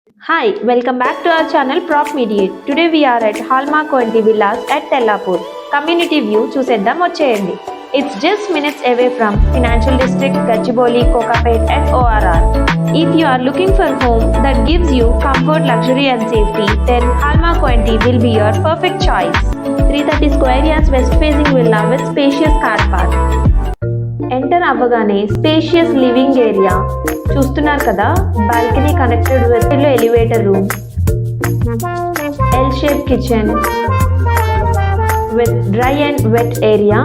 Hi, welcome back to our channel Prop Mediate. Today we are at Hallmark 20 Villas at Tellapur. Community view చూసేద్దాం వచ్చేయండి. It's just minutes away from Financial District, Gachibowli, Kokapet and ORR. If you are looking for home that gives you comfort, luxury and safety, then Hallmark 20 will be your perfect choice. 330 square yards west facing villa with spacious car park. Enter అవ్వగానే spacious living area చూస్తున్నారు కదా, balcony connected with elevator room, L shape kitchen with dry and wet area,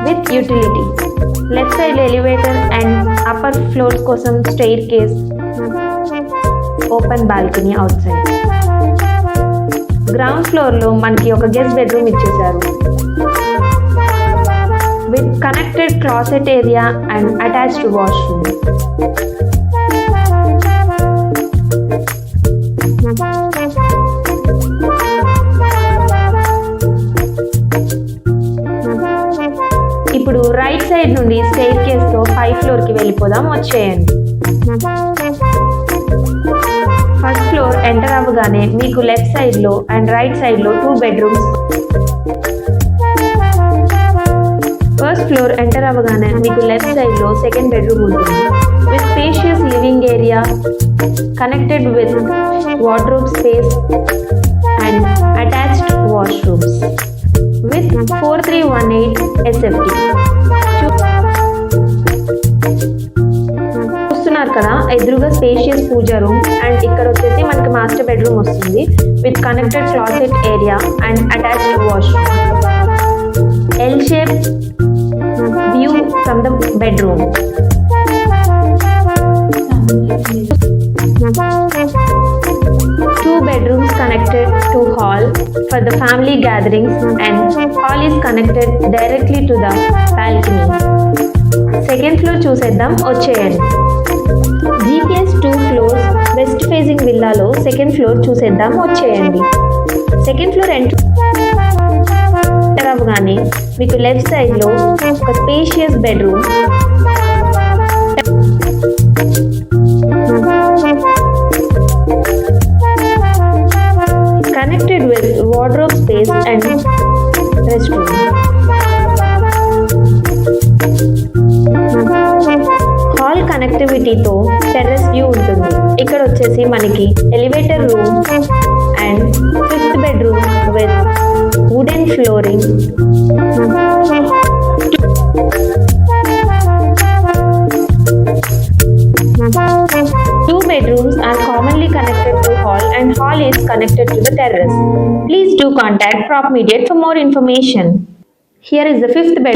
with utility. Left side elevator and upper floors కోసం staircase, open balcony outside. Ground floor లో మనకి ఒక guest bedroom ఇచ్చేసారు with connected closet area and attached washroom. ఇప్పుడు right side నుండి staircase తో 5th floor కి వెళ్ళిపోదాం వచ్చేయండి. ఫస్ట్ ఫ్లోర్ ఎంటర్ అవ్వగానే మీకు లెఫ్ట్ సైడ్ లో అండ్ రైట్ సైడ్ లో 2 బెడ్రూమ్స్. ఫస్ట్ ఫ్లోర్ ఎంటర్ అవ్వగానే మీకు లెఫ్ట్ సైడ్ లో సెకండ్ బెడ్రూమ్ ఉంటుంది with spacious living area connected with wardrobe space and attached washrooms with 4318 SFT. చూస్తున్నారు కదా, ఎదురుగా స్పేషియస్ పూజా రూమ్ అండ్ ఇక్కడ వచ్చేసి మనకి మాస్టర్ బెడ్రూమ్ వస్తుంది with connected closet area and attached washroom. L shape view from the bedroom. Two bedrooms connected to hall for the family gatherings and hall is connected directly to the balcony. Second floor చూసేద్దాం వచ్చేయండి. GPS 2 floors west facing విల్లాలో second floor చూసేద్దాం వచ్చేయండి. Second floor enter అవ్వగానే మీకు left side లో ఒక spacious bedroom connected with wardrobe space and restroom. Hall కనెక్టివిటీతో టెర్రస్ వ్యూ ఉంటుంది. ఇక్కడ వచ్చేసి మనకి elevator room and 5th bedroom with wooden flooring. Two bedrooms are commonly connected to hall and hall is connected to the terrace. Please do contact Prop Mediate for more information. Here is the 5th bedroom.